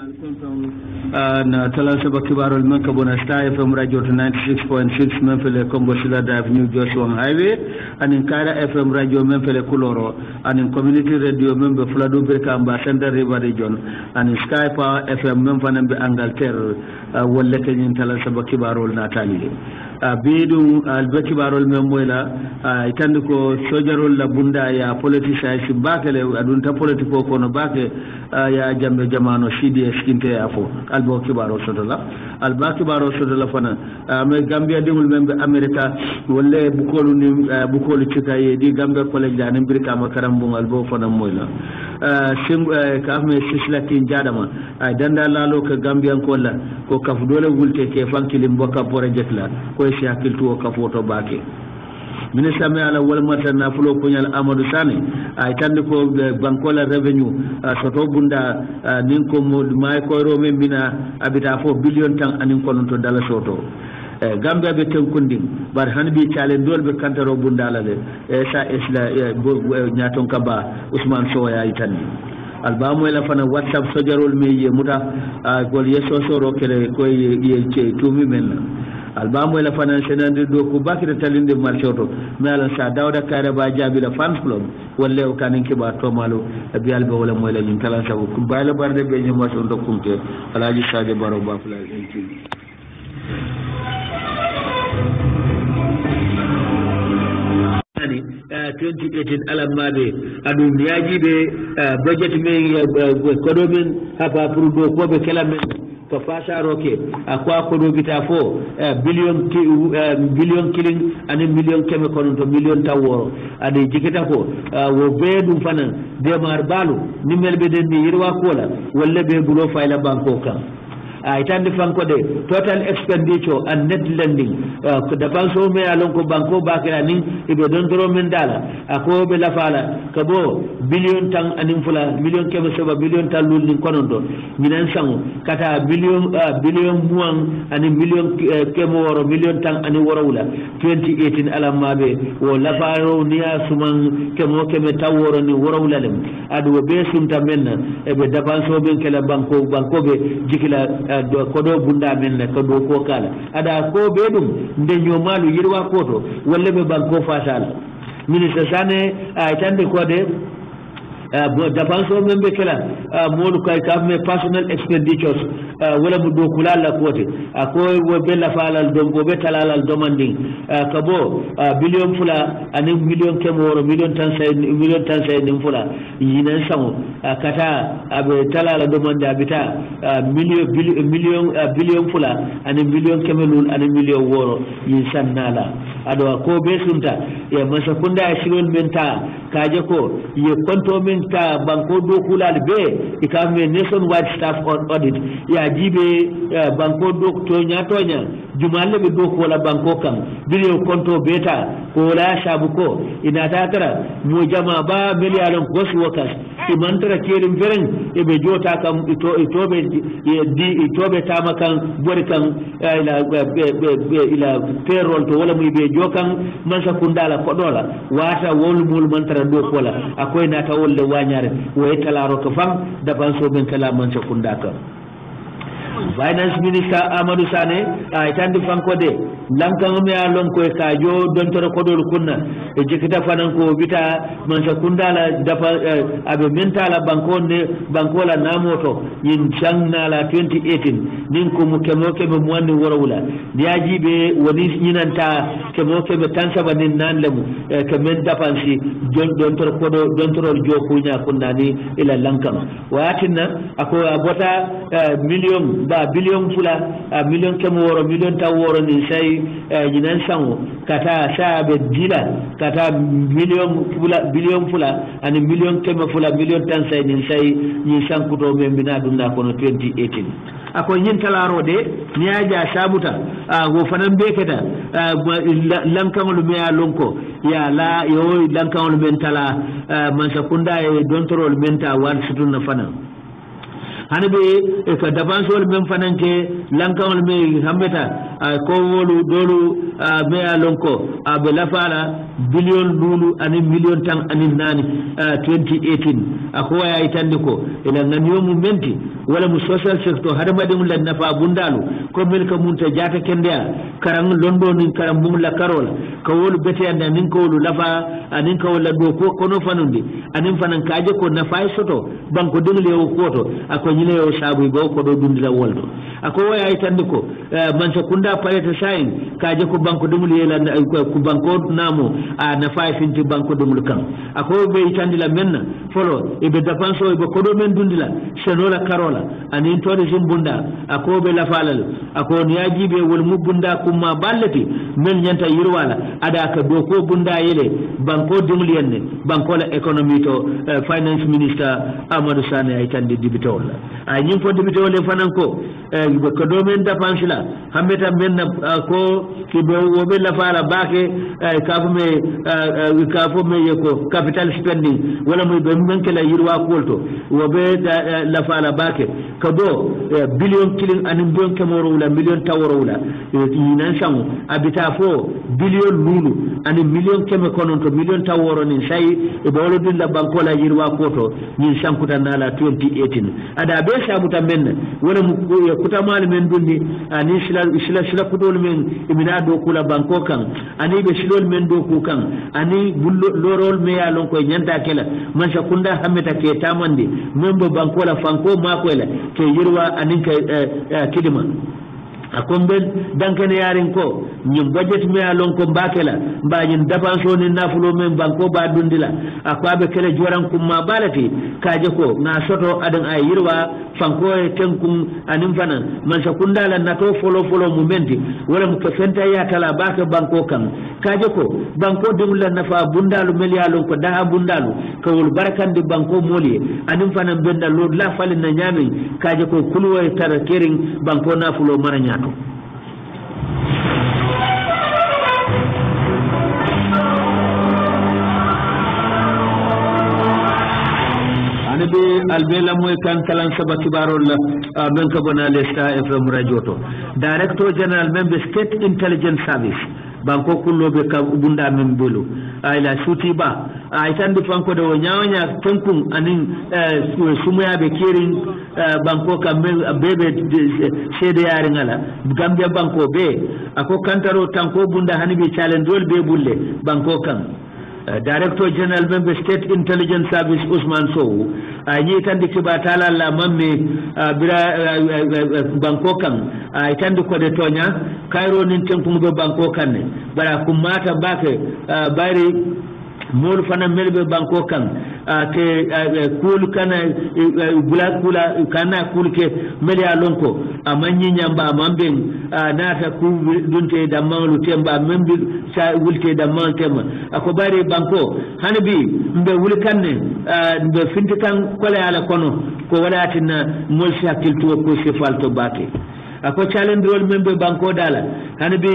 na tala saba kibarol men ka bona Star FM radio to 96.6 men fele Kombo Sila Drive New Joshua Highway anin Kara FM radio men fele Kuloro anin community radio men be Fuladu Birka Ambassador River Region anin Sky Power FM men fanan be Angleterre wolle kenyin tala saba kibarol natali bidum albeki barol men moyla itande ko sojarol la bunda ya politicien si bakele adun ta politiko kono bake ya jambe jamano CDS kinte afo albo kibaro sodola alba kibaro sodola fana me Gambia dingul membe America wolle bukolu ni bukolu cikaye di Gambia college dan birka makaram bu albo fana moyla ka me sisla tin jadama danda lalo ka Gambian ko la ko kaf dole wulte ke fankilim bokka project la ko si hakiltu ka foto bake ministre me ala wal matana fulo kunyal Amadou Sane ay tande ko bankola revenue soto bunda nin ko may ko rome bina abita fo billion tan anin ko to dala soto Gambia be tenkundin bar hanbi chale dolbe kantaro bunda la le sa isla nyaton kaba Ousmane Sow ya itandi albamu ela fana WhatsApp sojarol me ye muta gol yeso soro kele ko ye tumi men albamu ela fana senande do ko bakira talinde marchoto me ala sa dawda kare ba jabi la fans club walle o kanin ke ba to malo bi alba wala mo la lin kala sabu kum bayla barde be nyama so dokumte alaji saje baro ba fula en 2018 alamade adum yajibe budget men kodomin hapa pour do ko be kala men ko fasha roke akwa ko do bita fo billion killing ani million keme kono to million taworo ade jikita ko wo beedum fanan de mar balu nimelbe den ni yirwa kola walla be bulo fayla banko kan itande fanko de total expenditure and net lending ko dafanso me alon ko banko bakira ni ibe don doro men dala ako be la fala kabo billion tan anim fula million kebe soba billion tan lul ni konondo minan sango kata billion muan ani million kemo woro million tan ani woro wula 2018 alamabe wo la faro niya suman kemo keme taworo ni woro wula lem adu be sumta men ebe dafanso ben kala banko be jikila do kodo bunda men ne kodo ko kala ada ko bedum nde nyomalu yirwa koto walla be banko fasala ministre Sane tande ko de dafanso men be kala molu kay ka me personal expenditures wala mu do kulala kote ako wo be la falal do go be talalal demanding kabo billion fula ani million kemoro million tan say nim fula yinan sango kata abe talala demande abita billion fula ani million kemelul ani million woro yin sannala ado ko be sunta ya masakunda shirol menta kaje ko ye konto ta banko do kulal be ikame nationwide staff audit ya jibe banko do tonya jumalle be do ko la banko kan bile konto beta ko la shabuko ina tatara mo jama ba miliyalon gos workers imantara kerim feren e be jota kam itobe tamakan borikan ila payroll to wala muy be jokan man sakundala ko dola wata wolmul mantara do kola akoy na tawolle wanyare way talaro ko fam daban so ben kala man sakundaka finance minister Amadou Sane itandi fanko de lankan me alon ko ka jo don toro ko dol kunna e jikita fanan ko bita man sakunda la dafa abe mentala banko la namoto yin changna la 2018 nin ko mu kemo mu wandi worawula diaji be woni nyinanta kemo tansa banin nan lemu kemen dafansi don toro jo kunya kunna ni ila lankan watinna ako abota million ba billion fula million kemo woro million taworo ni sai yinan sango kata sabe dila kata billion fula ani million kemo fula million tan sai ni sai ni sankuto men bina dunna kono 2018 ako yin talaro de ni aja sabuta go fanan beketa lankamul me lonko ya la yo lankamul men tala man sakunda e dontorol menta wan sutun fanan hanabe ka dabansol men fananke lankawol me hambeta ko wolu dolu me alonko abe lafala billion lulu ani million tan ani nani 2018 akoya itande ko ila nganiyomu menti wala mu social sector hada madin la nafa bundalu ko mel ka munta jata kendeya karang londo nin karam bum la karola ka wolu bete anda nin ko wolu lafa anin ka wala do ko kono fanundi anin fanan kaaje ko nafa soto banko dingle o koto ako nyile o sabu go ko do dundila woldo ako waya itande ko man sa kunda pareta sain kaaje ko banko dingle la ko banko namo a nafa finti banko dingle kan ako be itande la menna folo e be dapanso e be ko do men dundila senola karola anin to de bunda ako be la falal ako niyaji be wol mu bunda kuma ballati men nyanta yirwala ada ka do ko bunda yele banko dingle yenne banko la economy to finance minister Amadou Sane ay tan dibitol ay ñim fo dibitol le fanan ko ko do men dapansi la hameta men ko ki be wobe la fala baake ka fu me yeko capital spending wala muy be men ke la yirwa kolto wobe la fala baake ko do billion killing anin bon kemoro wala million taworo wala nan sangu abita fo billion lulu ani million keme konon to million taworo ni sai e bo wala dilla banko la yirwa koto ni sankuta nala 2018 ada be sabuta men wala mu kuta mal men dundi ani sila kudol men imina do kula banko kan ani be silol men do ku kan ani lorol me ya lon ko nyanta kala man sakunda hameta ke tamande membo banko la fanko mako la ke yirwa anin ka kidima akomben dankene yarin ko nyum budget me alon ko bakela mbañin dapanso ni nafulo men banko ba dundila akwabe kele joran kum ma balati kaje ko na soto adan ay yirwa fanko e tenkum anim fana man sakunda la nato folo mumenti wala mu ko fenta ya tala baka banko kan kaje ko banko dumla nafa bundalu melialon ko daha bundalu ko wol barakande banko moli anim fana benda lod la falin na nyami kaje ko kulwo e tar kering banko nafulo maranya albela moy kan kalan saba kibarol la men ko bona lesta FM radio to director general member state intelligence service banko kullobe ka bunda men belu ay la suti ba ay tan di fanko do nyaawnya tenkun anin sumuya be kirin banko kam bebe cede yari ngala gambia banko be ako kantaro tanko bunda hanibe challenge dol be bulle banko kan director general member state intelligence service Usman Sow ni tan di kibatala la mamme bira banko kan ay tan di ko de tonya kairo nin tenkun be banko kan ne bara kumata bake bari mol fana melbe banko kan ke kul kana kula kana kulke melia lonko amanyi nyamba mamben nata ku dunte da manglu temba membi sa wulte da mantema akobare banko hanbi mbe wulkanne mbe fintikan kole ala kono ko walatina mol shakil to ko sefalto bake ako challenge role member banko dala hanbi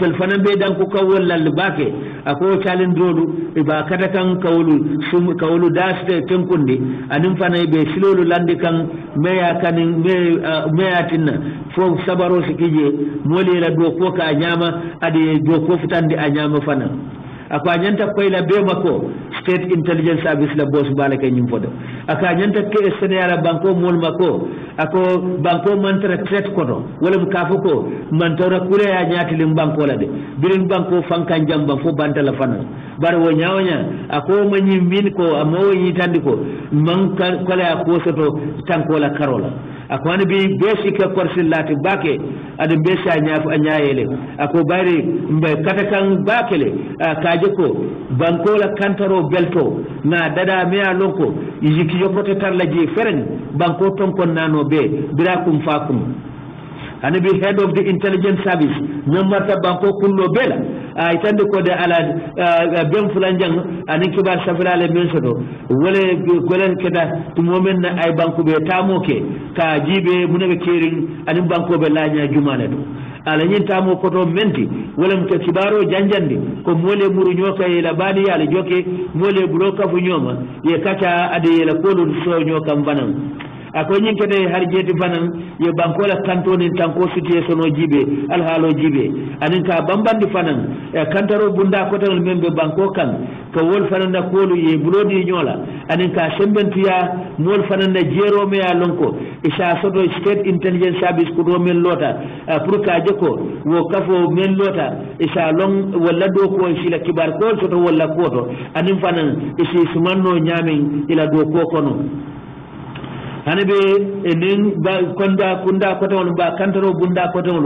telefona be dan ko kawol lal bake ako challenge role e ba kada kan kawulu daste tenkundi anim fana be silolu landi kan meya kanin meya tinna fo sabaro sikije moli la do ko ka nyama adi do ko futandi anyama fana akwa nyanta koyla be mako state intelligence service la boss balaka nyim fodo aka nyanta ke senera banko mol mako ako banko mantra tret kodo wala mukafo ko mantora kule ya nyati lim banko la de birin banko fankan jamba fo bantala fana bar wo nyaawnya ako manyi min ko amawo yitandi ko man kala ko soto tanko la karola akwani bi basic korsil lati bake ade besa nyaafu anyaayele ako bari mbe katakan bakele kaje ko banko la kantaro belto na dada meya lonko yiki yokote tarlaji feren banko ton kon nano be birakum fakum anabi head of the intelligence service memata banko kullo bela itande ko de ala ben fulanjang anin kibar safrale men sodo wala golen keda to momen na ay banko be tamoke ka jibe munaga kering anin banko be laanya jumane do ala nyin tamo ko to menti wala mke kibaro janjandi ko mole muru nyoka ila badi ala joke mole buroka fu nyoma ye kacha ade la kolu so nyoka mbanan ako nyin kede har jeti fanan ye banko la kantoni tanko situation o jibe al halo jibe anin ka bambandi fanan kantaro bunda ko tan membe banko kan ko wol fanan na kolu ye bulodi nyola anin ka sembentiya mol fanan na jero me ya lonko isa soto state intelligence service ko do men lota pour ka jeko wo kafo men lota isa long walla do ko sila kibar ko soto walla koto anin fanan isi sumanno nyamin ila do ko kono hanabe enen kunda kotawol ba kantaro bunda kotawol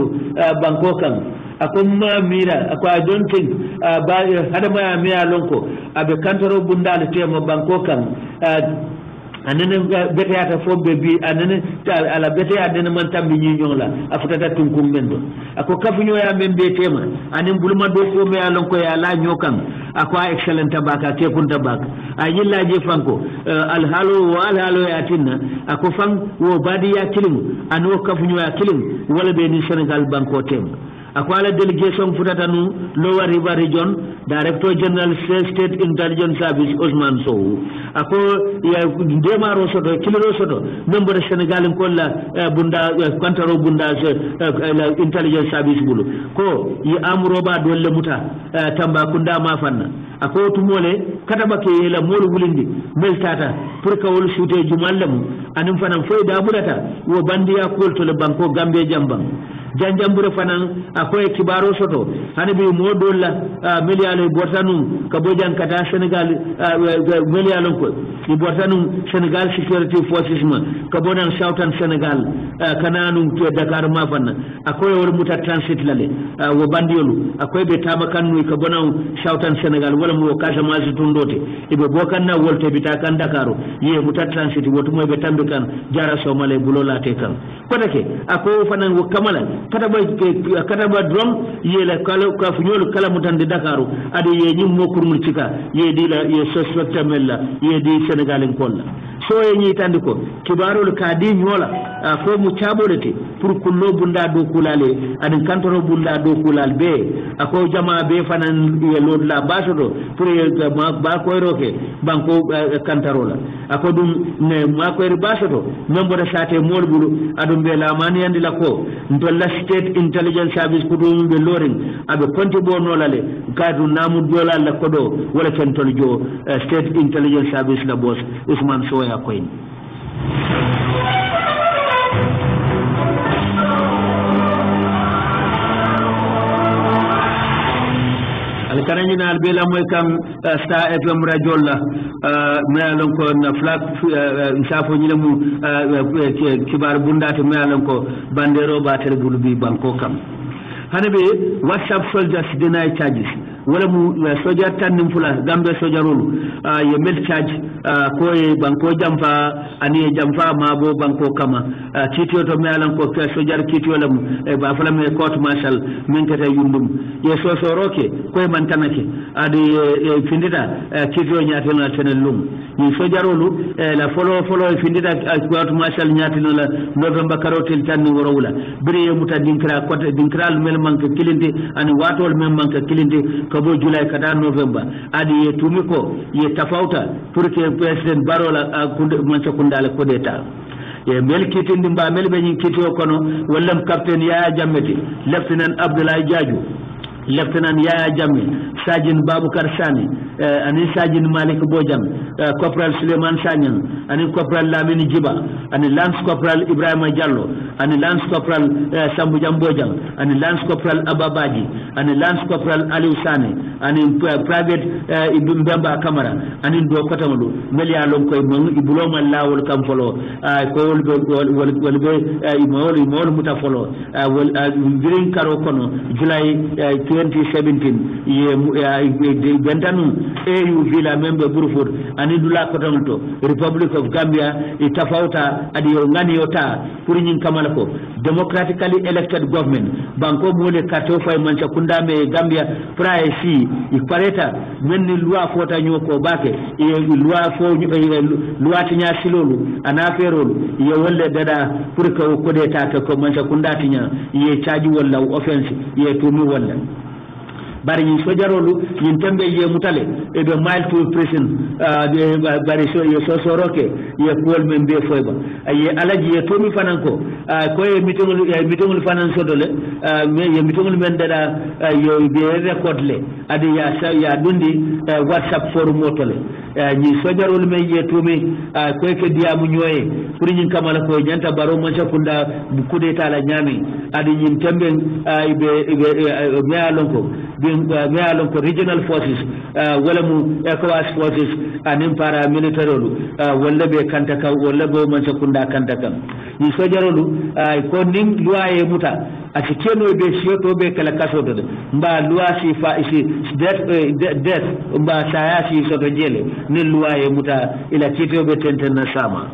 banko kan akomma mira akwa jontin ba hadama miya lonko abe kantaro bunda le tema banko kan anene bete ata fobbe bi anene ala bete adene man tambi ñi ñola afutata tunkum mendo ako kafunyo ya membe tema anen buluma do ko me alon ko ya la ñokan akwa excellent tabaka te kun tabak ay yilla je fanko al halo ya tinna ako fan wo badi ya kilim ano kafunyo ya kilim wala be ni Senegal banko tem akwala delegation futata nu Lower River Region Director General State Intelligence Service Osman Sow ako ya ndemaro soto kiliro soto member Senegal ko la bunda kantaro bunda la Intelligence Service bulu ko yi amroba dolle muta tamba kunda ma fanna ako tumole kataba ke la molu wulindi meltata pour ka wol shute jumallem anim fanan fayda bulata wo bandiya kolto le banko Gambie jambang janjambure fanan akoy kibaro soto hanabi modolla milialo bortanum ka bojan kata Senegal milialo ko ni bortanum Senegal Security Forces ma ka bonan Southern Senegal kananu to Dakar ma fanna akoy wor muta transit lale wo bandiolu akoy be tamakan nuy ka bonan Southern Senegal wala mo Casamance tundote ibe bokanna wolte bita kan Dakaro ye muta transit wotu mo be tambe kan jara somale bulola te kan ko dake akoy fanan wo kamala kataba drum yela kala ka funyol kala mutande Dakaru ade ye nyim mo kurmul cika ye dila ye suspect mella ye di Senegal en kolla so ye nyi tandiko kibarol ka di nyola ko mu chabolete pour kullo bunda do kulale adin kantoro bunda do kulal be ako jama be fanan ye lod la basodo pour ye ba ko roke banko kantarola ako dum ne ma ko basodo membo da sate molbulu adum be la mani andi la ko ndolla State Intelligence Service kudum be loring abe konti bo nolale kadu namu dola la kodo wala kentol jo State Intelligence Service la boss Usman Soya koin alkanani na albela moy kam Star FM radio la mealon ko na flak safo nyilemu kibar bundate mealon ko bandero batere bulubi banko kam hanabe WhatsApp soldiers deny charges wala mu soja tannim fula gambe soja rulu ye mel charge ko e banko jamfa ani jamfa mabo banko kama kitio to mealan ko soja kitio lam e ba fala me court martial min kata yundum ye so roke ko e man tanake adi findita kitio nyatena tenelum ni soja rulu la follow findita court martial nyatena la November karotel tanni worowula bire muta dinkra court dinkral mel manka kilinde ani watol mel manka kilinde kabo July kada November adi ye tumiko ye tafauta pour que president Barola mancha kundala kodeta ye mel kitindi mba mel be nyin kitio kono wallam captain Yaya Jammeh lieutenant Abdoulaye Diadio lieutenant Yaya Jammeh Sajin Babukar Sani ani Sajin Malik Bojang Corporal Suleiman Sanyang ani Corporal Lamine Jiba ani Lance Corporal Ibrahima Diallo ani Lance Corporal Sambu Jambojang ani Lance Corporal Ababaji ani Lance Corporal Aliou Sane ani private Ibn Bemba Kamara ani do kotamulu melia lon koy mon ibuloma lawol kam folo ko wolbe imol mutafolo wol virin karo kono July 2017 ye bentanu EU villa member Burford ani dula kotamto Republic of Gambia itafauta adi yo ngani yota pour nyin kamala ko democratically elected government banko mole kato fay mancha kundame Gambia praisi ipareta menni loi fota nyoko bake e loi fo loi tinya silolu anaferolu ye wolle dada pour ko kodeta ko mancha kundatinya ye chaji walla offense ye tumi walla bari ñin sojarolu ñin tembe ye mutale e be mile to prison bari so soroke ye kuwol men be foyba ye alaji ye tomi fanan ko ye mitongol fanan sodole ye mitongol men dada yo be record le adi ya dundi WhatsApp forum motole ñi sojarol men ye tomi koye ke diamu ñoye pour ñin kamala ko ñanta baro man sakunda kude tala ñami adi ñin tembe be mealon ko regional forces wala mu ECOWAS forces anin para militaire walla be kantaka walla be man sakunda kantaka ni sojarolu ko nin luwaye muta ati keno be sioto be kala kasoto mba luwa si fa isi death mba saya si soto jele ni luwaye muta ila kito be tenten na sama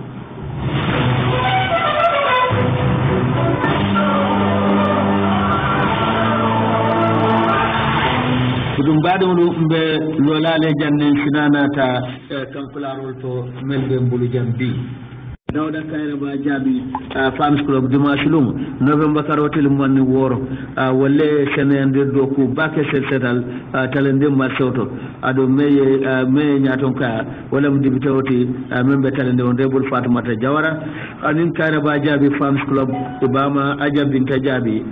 dum baɗum ɓe lolale janne sinanata kankularol to melɓe mbulu jam bi nawɗa kayre ba jaaɓi fams club dimanche lum novembre karotel manni wooro walle sene nder dow ko bake setal tala nder marsewto aɗo meye ñaton ka walla mo débuté oti min ɓe tala nde on rebol fatoumata diawara anin kayre ba jaaɓi fams club e bama ajabinta jaaɓi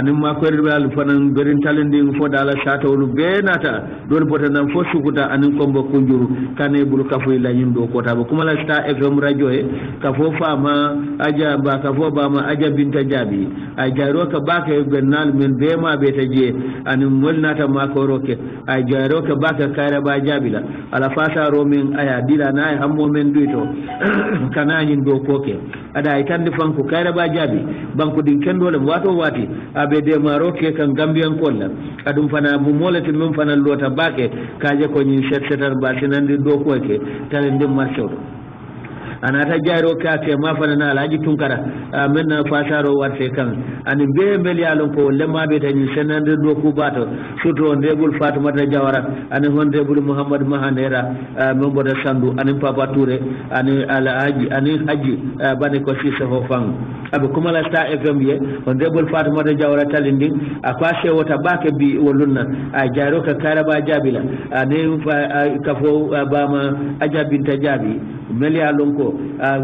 nin ma koyreɓe fanan berin tala ndi fodala satowlu be nata ɗon botanan fof sukuta anin kombo kunjuru kane ɓuuru kafoye lañin ɗo kotaɓe kumala sta fm radio e kafo fama aja ba kafo bama aja binta jabi ay jaro ka baka bennal men bema beta je an molnata makoroke ay jaro ka baka kare ba jabila ala fasa romin aya dila na ay hammo men duito kanani do koke ada ay tande fanko kare ba jabi banko din kendole wato wati abe de maroke kan gambian kolla adum fana bu molati men fana lota bake kaje ko nyi setar ba sinande do koke tale ndem marso anata jairo kake mafana na alaji tunkara menna fasaro warte kan ani be meli alon ko lemma be tan senande do ku bato surtout ndebul Fatoumata Diawara ani hondebul Muhammad Mahandera men boda sandu ani Papa Touré ani ala haji bane ko sise ho fang abe kumala sta fm ye hondebul Fatoumata Diawara talindi akwashe wota bake bi wolunna a jairo ka karaba jabila ani kafo bama ajabinta jabi meli alon ko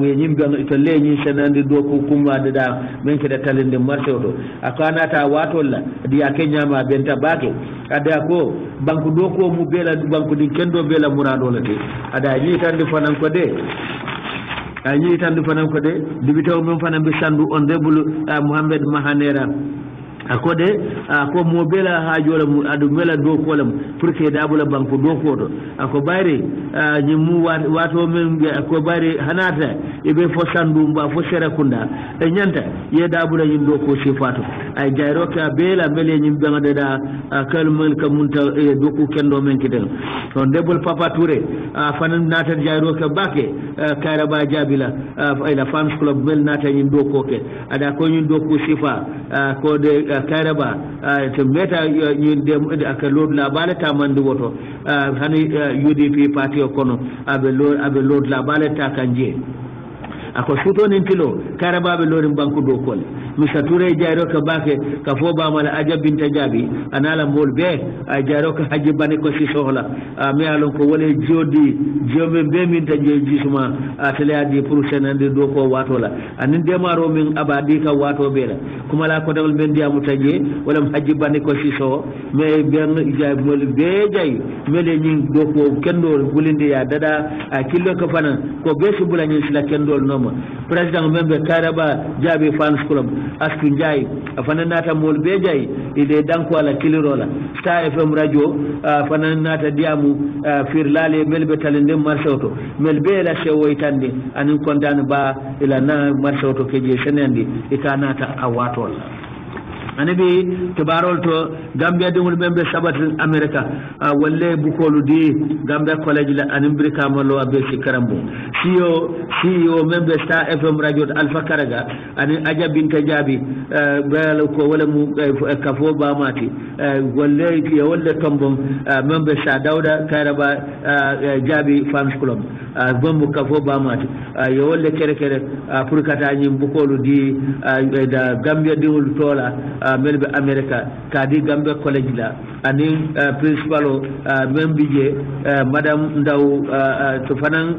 we nyimbe to leñi senande do ko kumade da men ke da talende marché to akana ta watolla diya kenyama benta bake ada ko banku do ko mu bela banku din kendo bela murado lati ada yi tan fanan ko de ayi tan fanan ko de dibitaw men fanan be sandu on debulu Muhammad Mahanera akode ko mo bela ha jola mu adu mela do kolam pour que dabula banko do kodo ako bayre nyimu wato men ko bayre hanata ibe fo sandu mba fo sera kunda e nyanta ye dabula yin do ko sifatu ay jayro ka bela mele nyim bangade da kalmal kamunta do ko kendo men kidel on debol Papa Touré fanan nata jayro ka bake karaba jabila ila fans club mel nata yin do ko ke ada ko yin do ko sifa ko de karaba to meta yinde aka lord la balata mandi woto hani UDP party o kono abe lord la balata kanje ako suto nin kilo karaba be lorin banku do kol misa Touré jairo ka bake ka fo ba mala ajabinta jabi anala mol be a jairo ka haji bane ko si sohla mi alon ko wole jodi jome be min tan je jisuma atele adi pour senande do ko watola anin demaro min abadi ka wato be la kuma la ko dawal ben diamu taje wala haji bane ko si so me ben jay mol be jay mele nyin do ko kendo gulinde ya dada a killo ka fana ko be su bulani sila kendo no président membe karaba jabe fans club asku njay fanan nata mol be jay ide danko ala kilirola Star FM radio fanan nata diamu firlale melbe talende marsawto melbe la sewoytande anin kontane ba ila na marsawto keje senende ikanata awatol anabi tabarol to Gambia dum membe sabat America walle bukolu di Gambia college la animbrika malo abe sikarambo CEO membe Star FM radio Alpha Karaga ani aja binta jabi bel ko wala mu kafo ba mati walle ki walle tombom membe Sa Dauda Karaba jabi fans club bombu kafo ba mati yo walle kere pour kata nyim bukolu di da Gambia dum tola melbe America kadi Gambia college la ani principal même bije madame Ndaw to fanan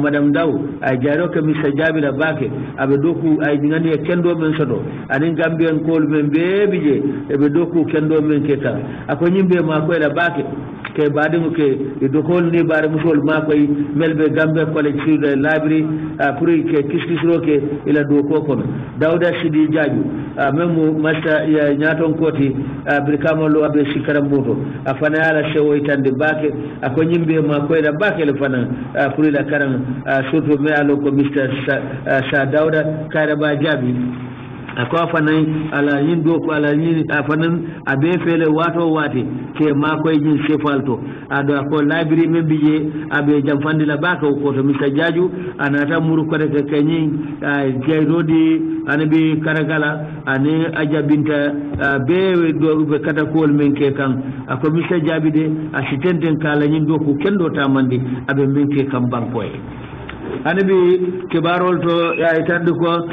madame Ndaw ay jaro ke mi sajabi la bake abe doku ay ngani e kendo men soto ani Gambian kol men be bije e be doku kendo men keta ako nyimbe ma ko la bake ke badingu ke dokol ni bare musol ma koy melbe Gambia college sur the library pour ke kiskisro ke ila do ko kono Dawda Sidi Jaju même masta ya nyaton koti brikamo lo abe sikaram moto afana ala sewo itande bake ako nyimbe ma koy la bake le fana pour la karam surtout me alo ko Mr Sa Dawda kayra ba jabi ako fanan ala yindo ko ala yin afanan abe fele wato wati ke ma koy jin sefalto ado ko library men biye abe jamfandi la baka ko to Mr Jaju anata muru ko de kenyi jayrodi anabi karagala ane ajabinta be do be kata ko men ke kan ako Mr Jabide assistenten kala yindo ko kendo tamandi abe men ke kan bankoy anabi kibarol to ya itande ko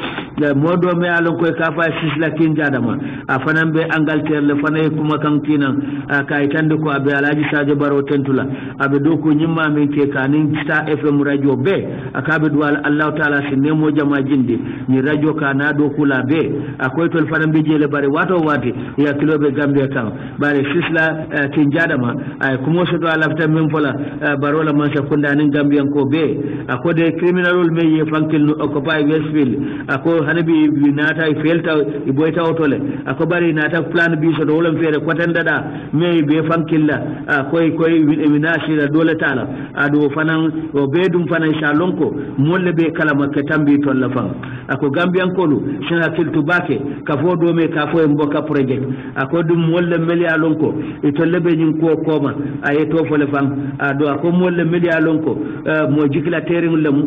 modo me alon koy ka fa sisla kin jadama afanan be Angleterre le fanay kuma kan kinan ka itande ko abe Alaji Sadio Baro tentula abe do ko nyimma men ke kanin Star FM radio be akabe do Allah taala sinemo jama jinde ni radio ka na do kula be akoy tol fanan be jele bare wato wati ya kilobe Gambia kan bare sisla kin jadama ay kuma so do alafta men fola barola man sakunda nin Gambian ko be akode criminal me ye fankil no occupy Westfield ako hanabi binata felta iboyta otole ako bari nata plan bi so do wolon fere kwatanda da me be fankilla koy minashi da dole tala ado fanan o bedum fanan shalonko molle be kala makka tambi to la fan ako Gambian kolu sina kiltu bake ka fo do me ka fo e mboka project ako dum molle meli alonko e to lebe nyin ko koma ay to fo le fan ado ako molle meli alonko mo jikla terin lamu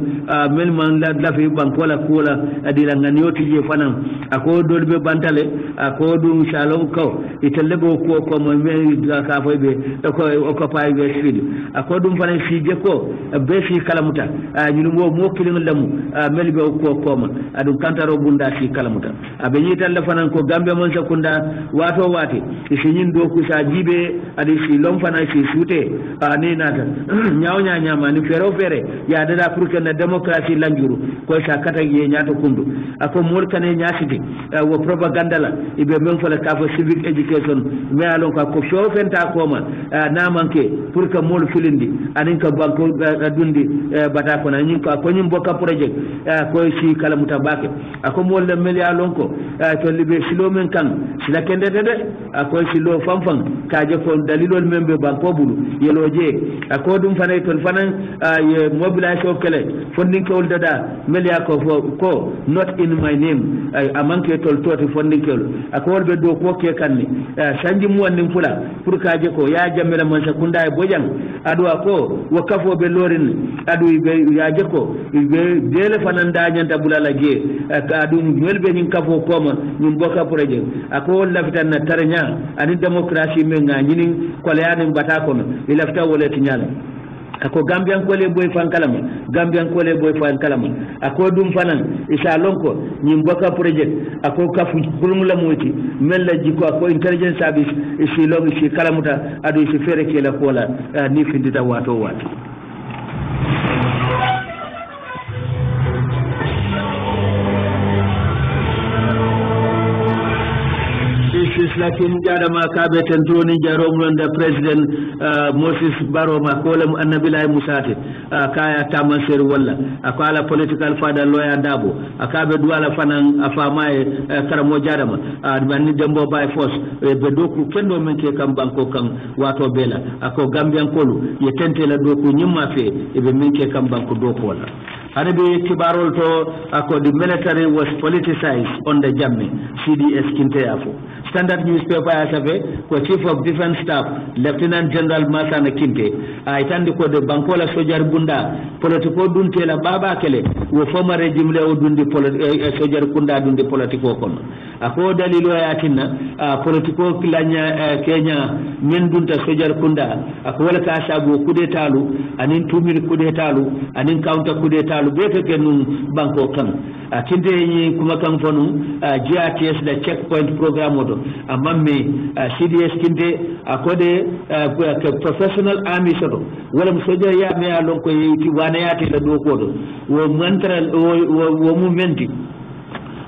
men man la fi bankola kola adila nganyoti je fanan ako dolbe bantale ako dum shalom ko itellebo ko mo me ka fo be ko pay be fili ako dum fanan fi je ko be fi kalamuta nyunu mo kilin lamu melbe ko koma adu kantaro bunda fi kalamuta abe yital la fanan ko Gambia mon sakunda wato wati isinyin do ku sa jibe adi fi lom fanan fi sute ani nata nyaaw nyaama ni fere ya dada pour que na démocratie lanjuru ko sa kata ye nyaato kundu ako mol kane nyaasiti wo propaganda la ibe men fala ka fo civic education me alon ko show fenta ko ma na manke pour que mol filindi anin ka banko dundi bata ko na nyin ko nyim boka project ko si kala mutabake ako mol le meli alon ko to libe silo men kan sila kende de ako silo famfam kaaje ko dalilol membe banko bulu yeloje ako dum fanay ton fanan ye mobilisation kele funding ko dada meli ko not in my name amanke tol toti funding ko ako wolbe do ko ke kanni sanji mu wonnin fula pour kaaje ko ya jamela man sakunda e bojang adu ako wakafo be lorin adu be yaaje ko be dele fanan da nyanta bulala je adu welbe nyin kafo koma nyum boka projet ako lafitan na tarnya ani démocratie men nga nyinin ko leani bata ko ilafta wala tinyala ako Gambian ko le boy fan kalama Gambian ko le boy fan kalama ako dum fanan isa lonko nyim boka project ako kafu kulum la moti mel la jiko ako intelligence service isi longi si kalamuta adu isi fere ke la kola ni findita wato wato lakin jadama kabe tentoni jarom londa president Moses Baroma kolam annabilay musate kaya tamanser walla akala political father lawyer dabo akabe duala fanan afamae karamo jadama banni dembo by force be doku kendo men ke kam banko kan wato bela ako Gambian kolu ye tentela doku nyimma fe e be men ke kam banko doko wala hanabi kibarol to ako the military was politicized on the jamme CDS Kinteyafo Standard newspaper asabe ko chief of defense staff Lieutenant General Masana Kinte itandi ko de bankola sojar bunda politiko dunte la baba kele wo former regime le dundi sojar kunda dundi politiko kono ako dalilo yatinna politiko kilanya Kenya men dunta sojar kunda ako wala ka sabu kudetalu anin 2 minute kudetalu anin counter kudetalu bete kenun banko kan kinte ni kuma kan fonu GRTS da checkpoint program odo amamme CDS kinte akode professional army soto wala soja ya me alon ko yiti wana yati la do kodo wo mantra wo mumenti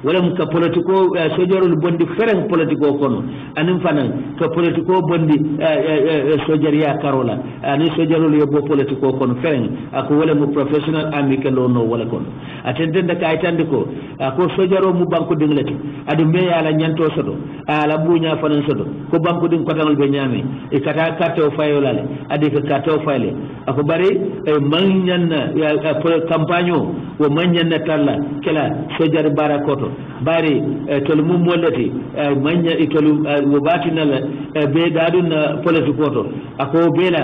wala ka politiko sojarul bondi fereng politiko kono anim fanan ka politiko bondi sojaria karola ani sojarul yobbo politiko kono fereng ako wala mu professional army ke lono wala kono atende ka itande ko ako sojaro mu banko dinglati adu me yala nyanto sodo ala bunya fanan sodo ko banko din kotangal be nyame e kata carte o fayolale ade ka carte o fayle ako bari manyanna ya campagne o manyanna talla kala sojar barakoto bari tol mum mollati manya itolu wobatinal be dadun politiko to ako bela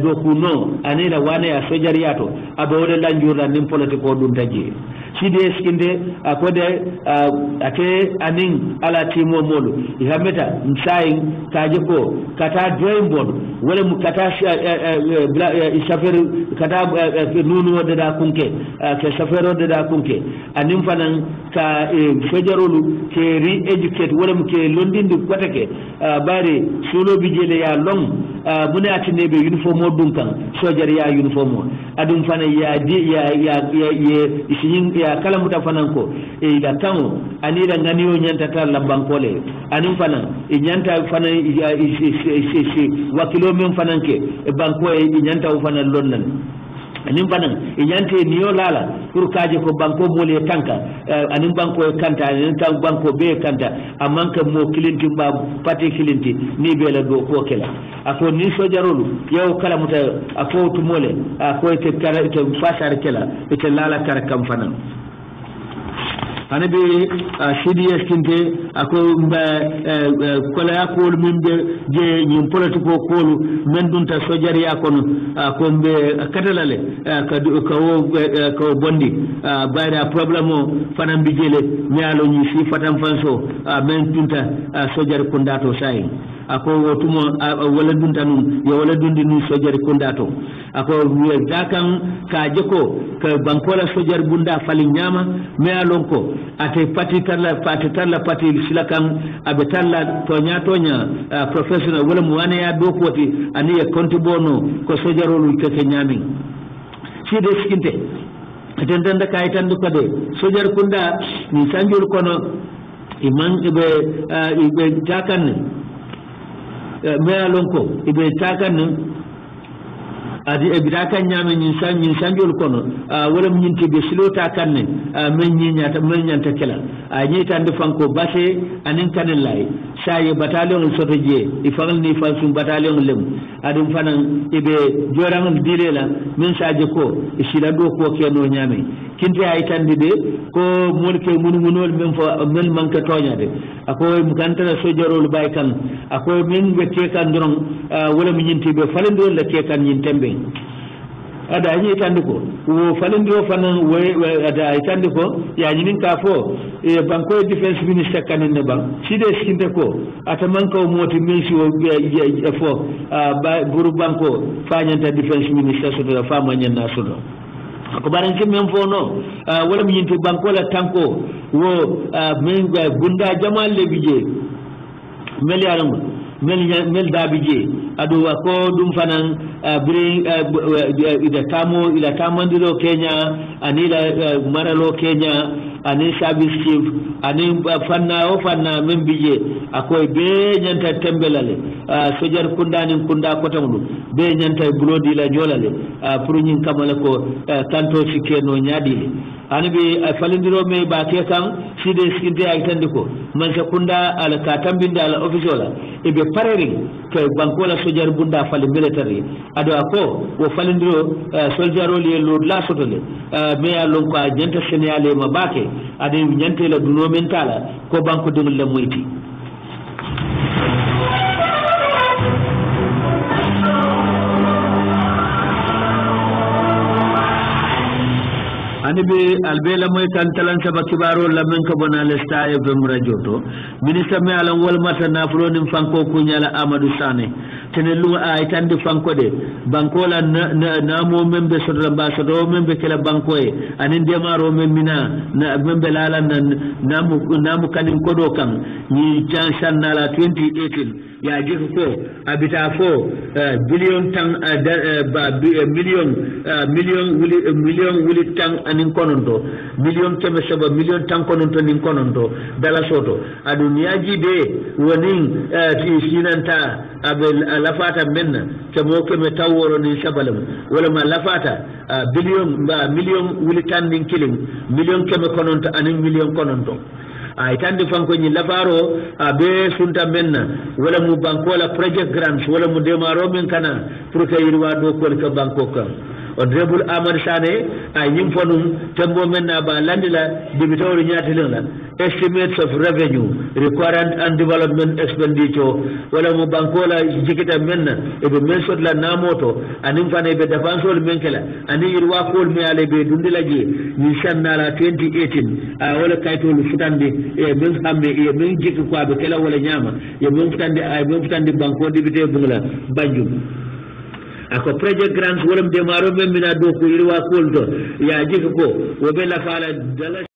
do kuno anila wane a sojariato abawde lanjurda nim politiko dum taji side skinde akode ate anin ala timo molu ihameta msain kaje ko kata drawing board wala mu kata safer kata nunu de da kunke ke safero de da kunke anin fanan ka sojarolu ke re-educate wala mu ke londindi kotake bare solo bijele ya long mune atine be uniform dum kan sojar ya uniform adum fana ya isin ya kala muta fanan ko da tamo anira nganiyo nyanta talla bankole anim fanan nyanta fanan wakilo men fanan ke banko nyanta fanan lonnan anin banan inyante niyo lala pour kaje ko banko mole tanka anin banko kanta anin tan banko be kanta amman ka mo kilinti ba pati kilinti ni be la do ko kela ako ni sojarolu yow kala muta ako to mole ako te kala te fasar kela te lala kar kam fanan anabe CDS kinte ako kola yakol mimbe je nyim politiko kolu men dunta sojari akono ko mbe katalale ko bondi bayra problemo fanan bijele nyalo nyi si fatam fanso men dunta sojari kundato sai ako wotumo wala dunta nun yo wala dundi nun sojari kundato ako dakan ka jeko ka bankola sojari bunda fali nyama me alonko ate pati talla pati silakan abe talla tonya professional wala muwane ya dokoti ani ya kontibono ko sojarolu keke nyami side skinte tendanda kayitande ko de sojar kunda ni sanjul kono iman ibe takan me alonko ibe takan adi ebirakan nyame nyin sanjol kono wala nyinti be silota kanne men nyanta kala nyi tande fanko basse anin kanen lay saye bataillon soto je ifangal ni falsum bataillon lem adum fanan ibe jorangal dilela men saje ko isila do ko keno nyame kinte ay tande de ko molke munol men fo men manka toñade akoy mukantara sojarol bay kan akoy men be tekan doron wala mi nyinti be falendo la tekan nyin tembe ada yi tandiko wo falindiro fanan ada tandiko ya nyinin ka fo e banko defense minister kanen ne ban side skinte ko ataman ko moti minsi wo fo buru banko fanyanta defense minister so da fama nyen na so ko baran ke men fo no wala mi yinti banko la tanko wo men gunda jamal le bije mel yaram mel dabije adu ko dum fanan bring ida tamandiro Kenya anila maralo Kenya ani service chief ani fanna men bije akoy be nyanta tembelale sojar kunda kotamdu be nyanta blodi la jolale pour nyin kamala ko kanto sikeno nyadile ani be falindiro me ba ke kan side skinte ay tandiko man kunda al katambinda al officer ibe parering ke bankola sojar bunda fali military ado ako wo falindiro soljaro li lo la sotole me alon ko nyanta senale ma bake ade nyante la duno mentala ko banko dum la moyti anibe albela moy kan talan saba kibaro la men ko bona le sta FM radio to ministre me alan wal mata na flo nim fanko ko nyala Amadou Sané tenelu ay tande fanko de banko la na mo membe sodra ba sodo membe kala banko e anin demaro memina na membe lala namu kanin kodo kan ni chansan na la 2018 ya jiku ko abita fo billion tan million wuli tan anin kononto million keme saba million tan kononto nin kononto dala soto adunya jibe wonin sinanta abel lafata menna kemo keme taworo ni sabalam wala ma lafata million wuli tan nin killing million keme kononto anin million kononto ay tande fanko ni lafaro be sunta menna wala mu bankola project grants wala mu demaro men kana pour que yirwa do ko ka banko ka honorable Amad Sane ay nyim fonum tembo menna ba landila debitoro nyati la estimates of revenue recurrent and development expenditure wala mu bankola jikita menna e be mensot la namoto anim fane be defansol menkela ani yirwa ko me ale be dundila ji ni sanna la 2018 wala kaytolu futande e men hambe e men jikko ko be kala wala nyama e men futande banko debité bungla banjum ako project grants wolum demaro men mina do ko yirwa ko do ya jikko ko wo be la fala